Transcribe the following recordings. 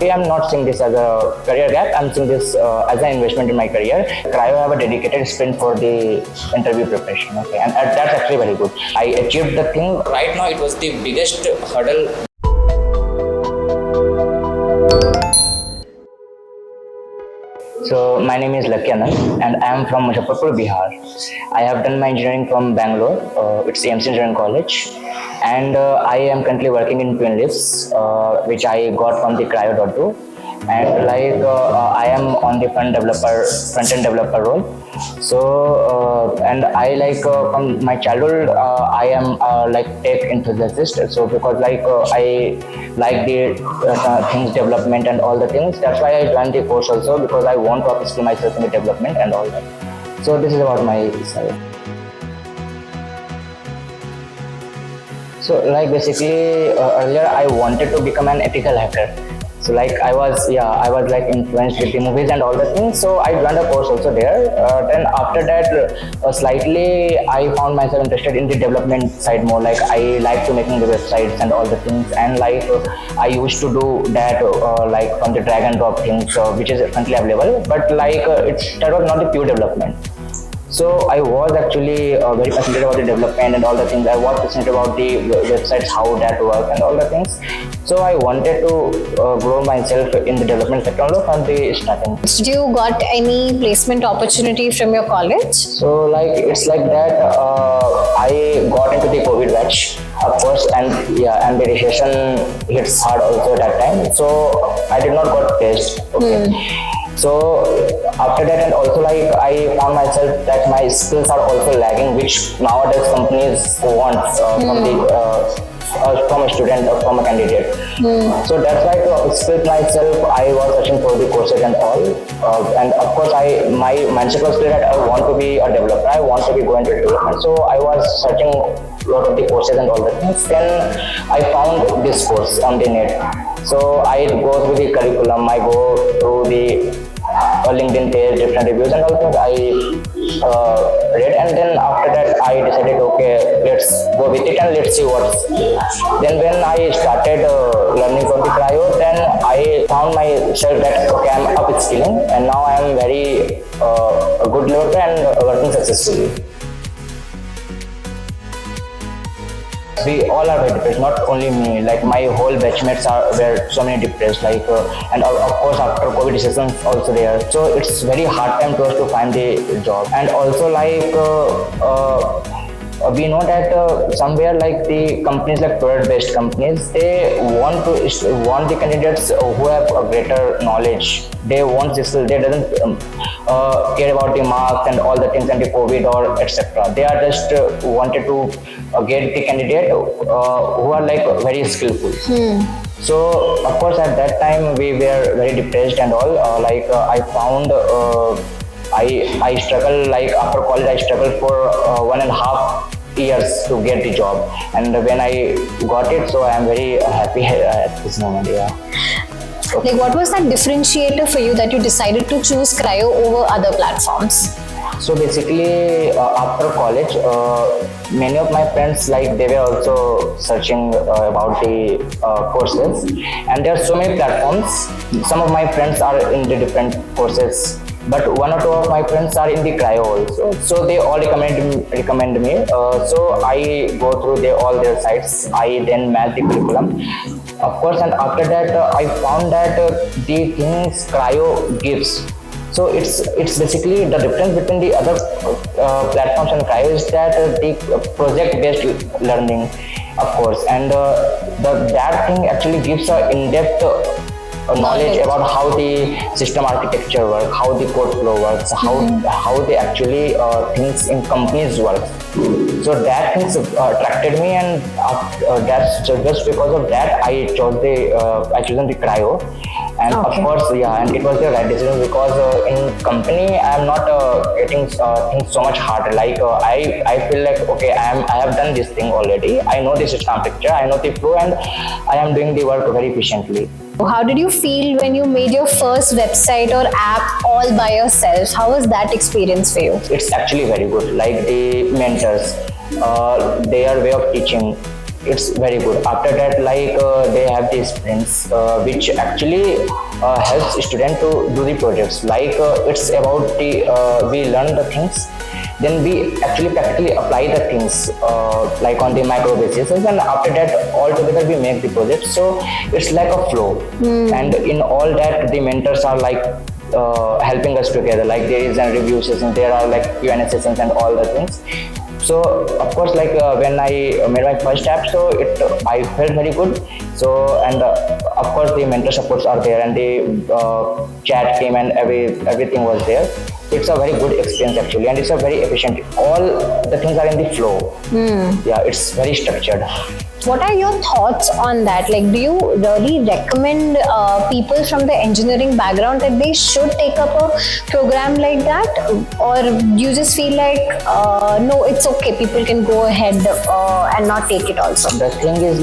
basically I'm not seeing this as a career gap. I'm seeing this as an investment in my career. Crio have a dedicated sprint for the interview preparation. Okay, and that's actually very good. I achieved the thing. Right now, it was the biggest hurdle. So my name is Lucky Anand and I am from Muzaffarpur, Bihar. I have done my engineering from Bangalore. It's the MC Engineering College, and I am currently working in Twin Leaves, which I got from the Crio.Do. And I am on the front-end developer role. So and I from my childhood I am tech enthusiast. So because I like the things development and all the things. That's why I joined the course also, because I want to upskill myself in the development and all that. So this is about my side. So basically earlier I wanted to become an ethical hacker. So I was influenced with the movies and all the things. So I joined a course also there. Then after that, slightly I found myself interested in the development side more. I like to making the websites and all the things. And I used to do that from the drag and drop things, which is currently available. But that was not the pure development. So I was actually very fascinated about the development and all the things. I was fascinated about the websites, how that works and all the things. So I wanted to grow myself in the development sector from the starting. Did you got any placement opportunity from your college? So it's like that. I got into the COVID batch, of course, and the recession hits hard also that time. So I did not got placed. Okay. So after that, and also I found myself that my skills are also lagging, which nowadays companies want from a student or from a candidate. So that's why to upskill myself, I was searching for the courses and all. And of course, my mindset was clear that I want to be a developer. I want to be going to development. So I was searching a lot of the courses and all the things. Then I found this course on the net. So I go through the curriculum. I go through the LinkedIn page, different reviews and all things I read, and then after that I decided, okay, let's go with it and let's see what's. Then when I started learning from the Crio, then I found myself that okay, I'm upskilling and now I am very a good developer and working successfully. We all are very depressed, not only me, my whole batchmates were so many depressed, and of course after COVID recession also there. So it's very hard time to us to find the job. And also we know that somewhere the companies product-based companies, they want the candidates who have a greater knowledge. They want this. They doesn't care about the marks and all the things and the COVID or etc. They are just wanted to get the candidate who are very skillful. So of course at that time we were very depressed and all. I found I struggled after college. I struggled for 1.5 years to get the job, and when I got it, so I am very happy at this moment. Yeah. Okay. What was that differentiator for you that you decided to choose Crio over other platforms? So basically, after college, many of my friends they were also searching about the courses, and there are so many platforms. Some of my friends are in the different courses, but one or two of my friends are in the Crio also. So they all recommend me. So I go through all their sites. I then match the curriculum, of course, and after that I found that the things Crio gives. So it's basically the difference between the other platforms and Crio is that the project-based learning, of course, and that thing actually gives an in-depth knowledge about how the system architecture works, how the code flow works, how they actually things in companies work. So that things attracted me, and that's just because of that I chosen the Crio. And of course, and it was the right decision, because in company I am not getting things so much harder. I feel okay, I have done this thing already. I know the system architecture, I know the flow, and I am doing the work very efficiently. How did you feel when you made your first website or app all by yourself? How was that experience for you? It's actually very good. The mentors, their way of teaching, it's very good. After that, they have these sprints, which actually helps student to do the projects. It's about the we learn the things, then we actually practically apply the things on the micro basis, and after that all together we make the project. So it's like a flow, and in all that the mentors are helping us together. Like there is a review session, there are Q&A sessions and all the things. So of course, when I made my first app, so I felt very good. So and of course the mentor supports are there, and the chat came, and everything was there. It's a very good experience actually, and it's a very efficient. All the things are in the flow. Yeah, it's very structured. What are your thoughts on that? Like, do you really recommend people from the engineering background that they should take up a program like that, or you just feel like no, it's okay, people can go ahead and not take it also? The thing is,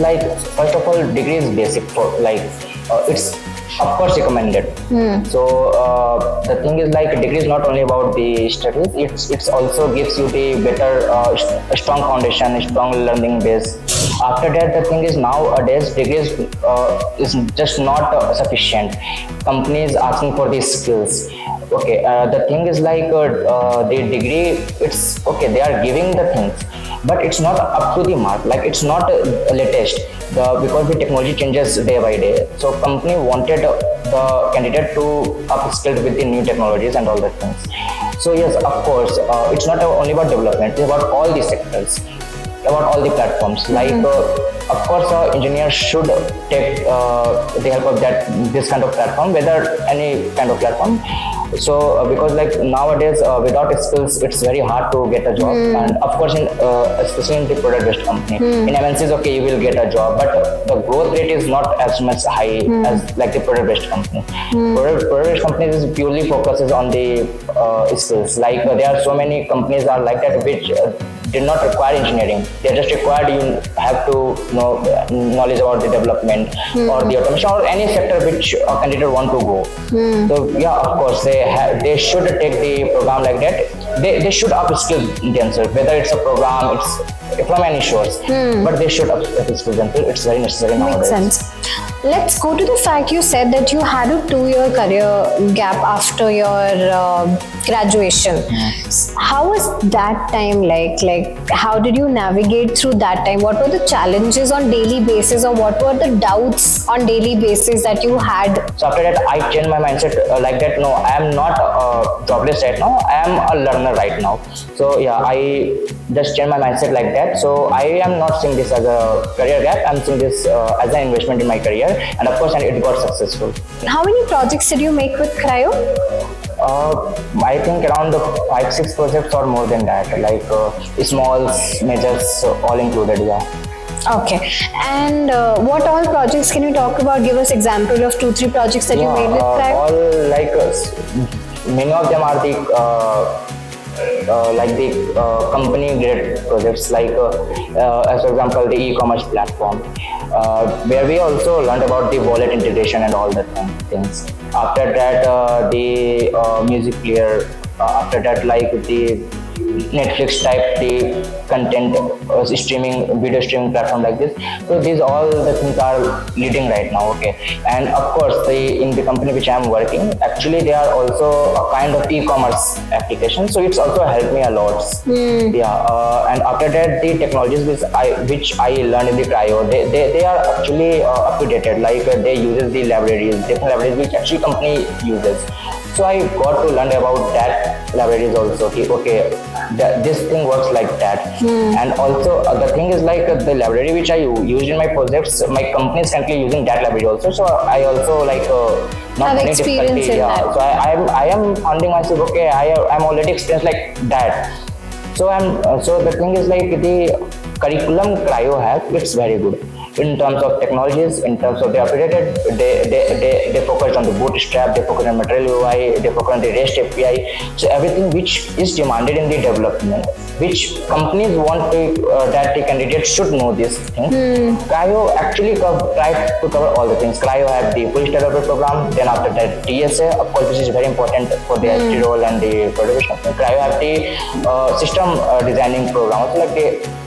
first of all, degree is basic for it's of course recommended. So the thing is, degree is not only about the studies, it's also gives you the better strong foundation, strong learning base. After that, the thing is, nowadays degrees is just not sufficient. Companies asking for these skills. Okay, the thing is, the degree, it's okay, they are giving the things, but it's not up to the mark. It's not latest, because the technology changes day by day. So company wanted the candidate to upskill with the new technologies and all that things. So yes, of course, it's not only about development, it's about all the sectors, about all the platforms. Of course, engineers should take the help of this kind of platform, whether any kind of platform. So because nowadays without skills it's very hard to get a job, and of course especially in the product based company, in MNCs, okay, you will get a job, but the growth rate is not as much high as the product based company. Product based companies is purely focuses on the skills. There are so many companies are like that, which did not require engineering. They just required you have to know knowledge about the development or the automation or any sector which a candidate want to go. So yeah, of course they should take the program like that. They should upskill themselves, whether it's a program, it's from any source, but they should upskill themselves. It's very necessary nowadays. Makes sense. Let's go to the fact you said that you had a 2-year career gap after your graduation. How was that time like? How did you navigate through that time? What were the challenges on daily basis, or what were the doubts on daily basis that you had? So after that, I changed my mindset like that. No, I am not jobless right now. I am a learner right now. So yeah, I just changed my mindset like that. So I am not seeing this as a career gap. I'm seeing this as an investment in my career, and of course, and it got successful. How many projects did you make with Crio? I think around 5-6 projects or more than that, smalls, majors, all included. Yeah. Okay. And what all projects can you talk about? Give us example of 2-3 projects that you made with Crio. All many of them are the company grade projects, as for example the e-commerce platform, where we also learned about the wallet integration and all the things. After that, the music player. After that, the Netflix type the content video streaming platform like this. So these all the things are leading right now. Okay, and of course in the company which I am working, actually they are also a kind of e-commerce application, so it's also helped me a lot. Yeah, and after that the technologies which I learned in the Crio, they are actually up to date. They uses the different libraries which actually company uses. So I got to learn about that libraries also. Okay, this thing works like that. And also the thing is the library which I used in my projects, my company is currently using that library also. So I also not have any experience difficulty. in that. So I am finding myself, okay, I'm already experienced like that. So so the thing is the curriculum Crio have, it's very good. In terms of technologies, in terms of they updated, they focus on the bootstrap, they focus on material UI, they focus on the REST API. So everything which is demanded in the development, which companies want that the candidates should know this thing. Crio actually tried to cover all the things. Crio have the full stack developer program, then after that TSA, of course, which is very important for the ST role and the production. Crio have the system designing program, also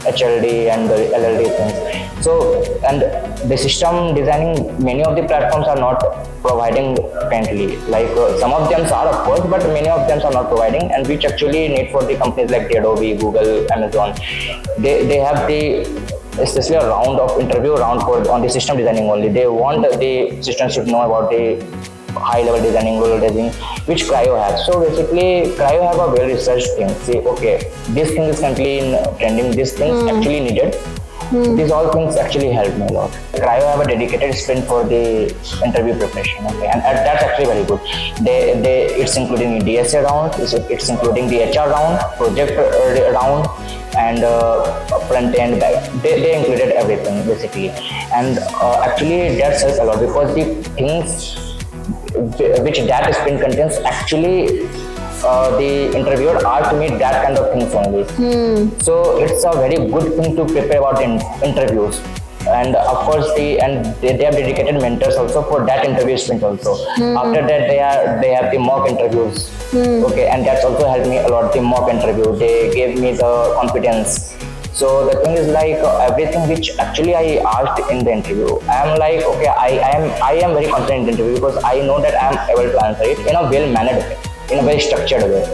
HLD and the LLD things. So, and the system designing, many of the platforms are not providing friendly. Like some of them are, of course, but many of them are not providing, and which actually need for the companies like Adobe, Google, Amazon. They have the especially a round of interview round for on the system designing only. They want the systems should know about the high level designing, low level designing, which Crio has. So basically, Crio have a well researched thing. Say, okay, this thing is currently in trending. This thing is actually needed. These all things actually help me a lot. Crio have a dedicated sprint for the interview preparation. Okay, and that's actually very good. It's including the DSA round. It's including the HR round, project round, and front end back. They included everything basically, and actually that helps a lot because the things which that sprint contains actually the interviewer asked me that kind of things only. So it's a very good thing to prepare about interviews. And of course, they have dedicated mentors also for that interview sprint also. After that, they have the mock interviews. Okay, and that's also helped me a lot. The mock interview, they gave me the confidence. So the thing is like everything which actually I asked in the interview, I am like, okay, I am very confident in the interview because I know that I am able to answer it in a well mannered way, in a very structured way.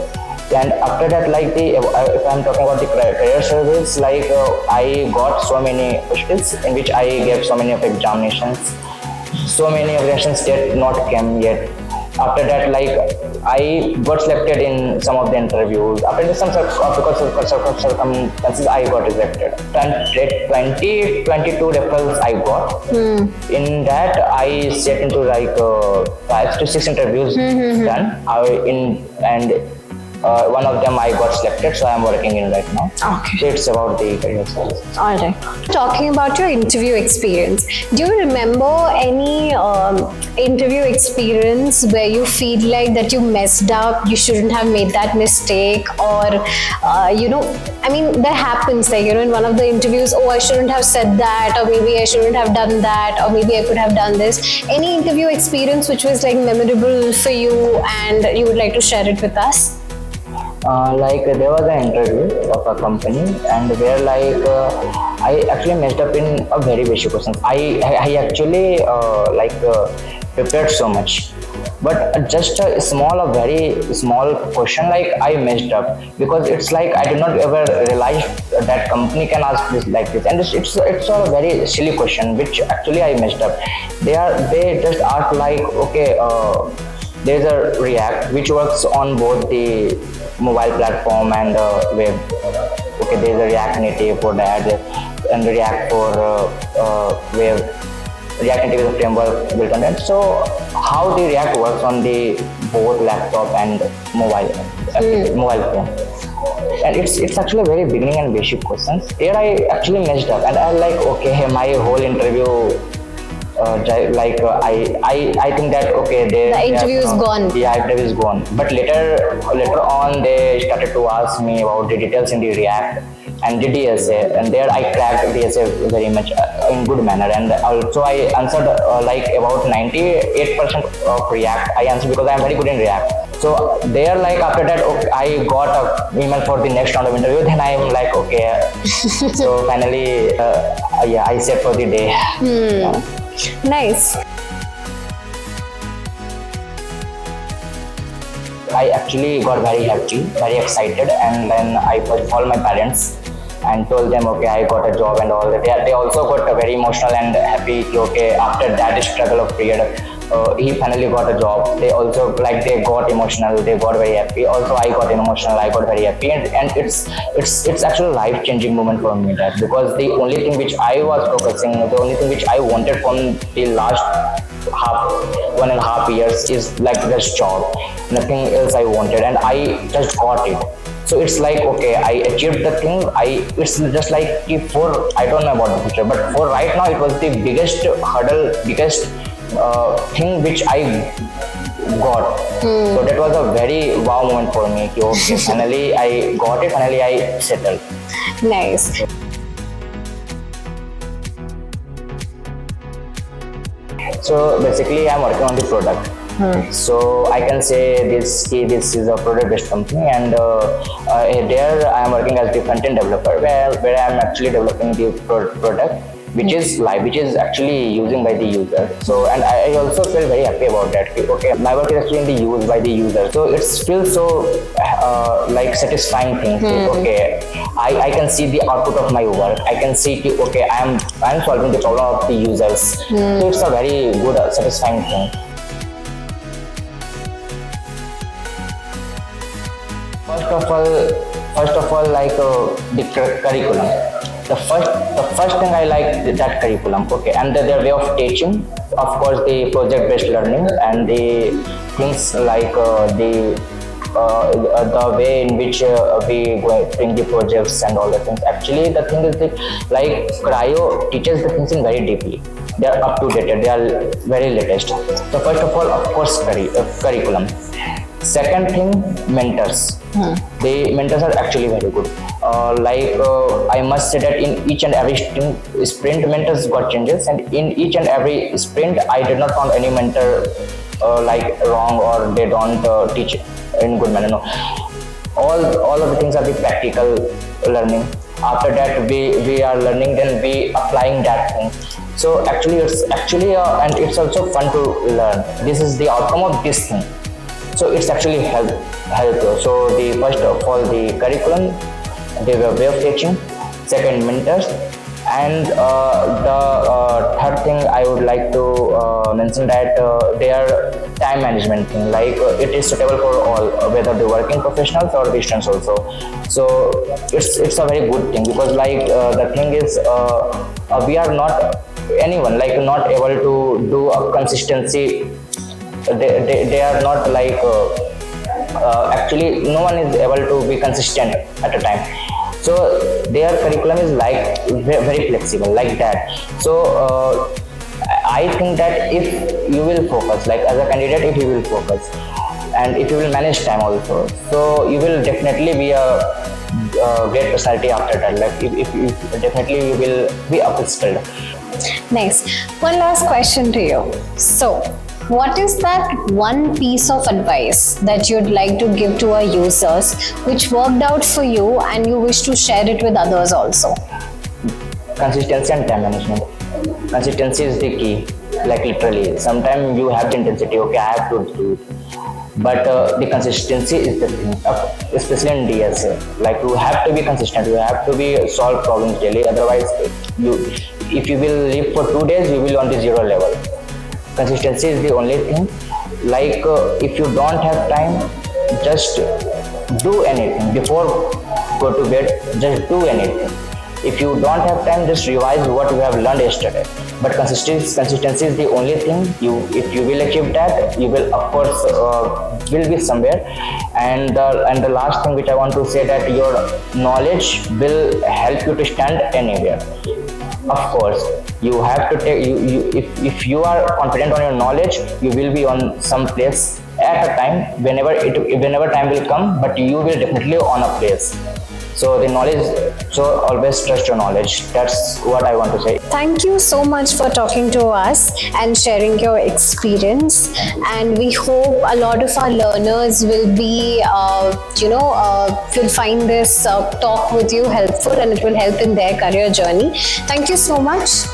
And after that, like if I'm talking about the career service, like I got so many questions in which I gave so many of examinations. So many examinations did not came yet. After that, like I got selected in some of the interviews. After some because of circumstances, I got rejected. 22 referrals I got. In that, I set into like 5 to 6 interviews done. One of them I got selected, so I'm working in right now. Okay. So it's about the career service. All right. Talking about your interview experience, do you remember any interview experience where you feel like that you messed up, you shouldn't have made that mistake, or I mean, that happens, like, in one of the interviews, oh, I shouldn't have said that, or maybe I shouldn't have done that, or maybe I could have done this. Any interview experience which was like memorable for you and you would like to share it with us? Like there was an interview of a company, and where like I actually messed up in a very basic question. I actually prepared so much, but just a very small question like I messed up, because it's like I did not ever realize that company can ask this like this, and it's a very silly question which actually I messed up. They just ask like, okay, there's a React which works on both the mobile platform and web. Okay, there's a React Native for that, and React for web. React Native is a framework built on that. So how the React works on the both laptop and mobile phone. And it's actually a very beginning and basic questions. Here I actually messed up, and I like, okay, my whole interview. I think that okay, the interview is gone. Yeah, interview is gone. But later on, they started to ask me about the details in the React and the DSA, and there I cracked DSA very much in good manner. And also I answered like about 98% of React. I answered because I am very good in React. So there, like after that, okay, I got a email for the next round of interview. Then I am like, okay. So finally, I set for the day. Nice. I actually got very happy, very excited, and then I called my parents and told them, okay, I got a job and all that. They also got very emotional and happy. Okay, after that struggle of period, he finally got a job. They also they got emotional. They got very happy. Also, I got emotional. I got very happy, and it's actually a life-changing moment for me. That because the only thing which I was focusing, the only thing which I wanted from the last 1.5 years is like this job. Nothing else I wanted, and I just got it. So it's like, okay, I achieved the thing. It's just like for, I don't know about the future, but for right now, it was the biggest hurdle, biggest thing which I got. So that was a very wow moment for me. Okay, finally I got it. Finally I settled. Nice. So basically, I'm working on the product. So I can say this is a product based company, and there I am working as the front-end developer, where I am actually developing the product which is live, which is actually using by the user. So, and I also feel very happy about that. Okay, my work is actually in the use by the user, so it feels so like satisfying thing. Okay, I can see the output of my work. I can see okay, I am solving the problem of the users. So it's a very good satisfying thing. First of all, like the curriculum. The first thing I like that curriculum. Okay, and their way of teaching. Of course, the project-based learning and the things like the way in which we bring the projects and all the things. Actually, the thing is that like Crio teaches the things in very deeply. They are up to date. They are very latest. So first of all, of course, curriculum. Second thing, mentors. The mentors are actually very good. I must say that in each and every sprint, mentors got changes, and in each and every sprint, I did not find any mentor like wrong or they don't teach in good manner. No, all of the things are the practical learning. After that, we are learning, then we applying that thing. So actually, it's and it's also fun to learn. This is the outcome of this thing. So it's actually help. So the first of all, the curriculum, the way of teaching. Second, mentors, and the third thing I would like to mention that their time management thing. Like it is suitable for all, whether the working professionals or the students also. So it's a very good thing, because like the thing is we are not anyone like not able to do a consistency. They are not like actually no one is able to be consistent at a time. So their curriculum is like very flexible like that. So I think that if you will focus, like as a candidate, if you will focus and if you will manage time also, so you will definitely be a great personality after that. Like if definitely you will be upskilled. Nice. One last question to you. So, what is that one piece of advice that you'd like to give to our users which worked out for you and you wish to share it with others also? Consistency and time management. Consistency is the key. Like literally, sometimes you have the intensity. Okay, I have to do it. But the consistency is the thing, especially in DSA. Like you have to be consistent. You have to be solve problems daily. Otherwise, if you will live for 2 days, you will on the zero level. Consistency is the only thing. Like if you don't have time, just do anything before go to bed. Just do anything. If you don't have time, just revise what you have learned yesterday. But consistency is the only thing. If you will achieve that, you will of course will be somewhere. And the last thing which I want to say, that your knowledge will help you to stand anywhere. Of course, you have to take if you are confident on your knowledge, you will be on some place at a time whenever time will come, but you will definitely on a place. So the knowledge, so always trust your knowledge. That's what I want to say. Thank you so much for talking to us and sharing your experience. And we hope a lot of our learners will be, will find this talk with you helpful, and it will help in their career journey. Thank you so much.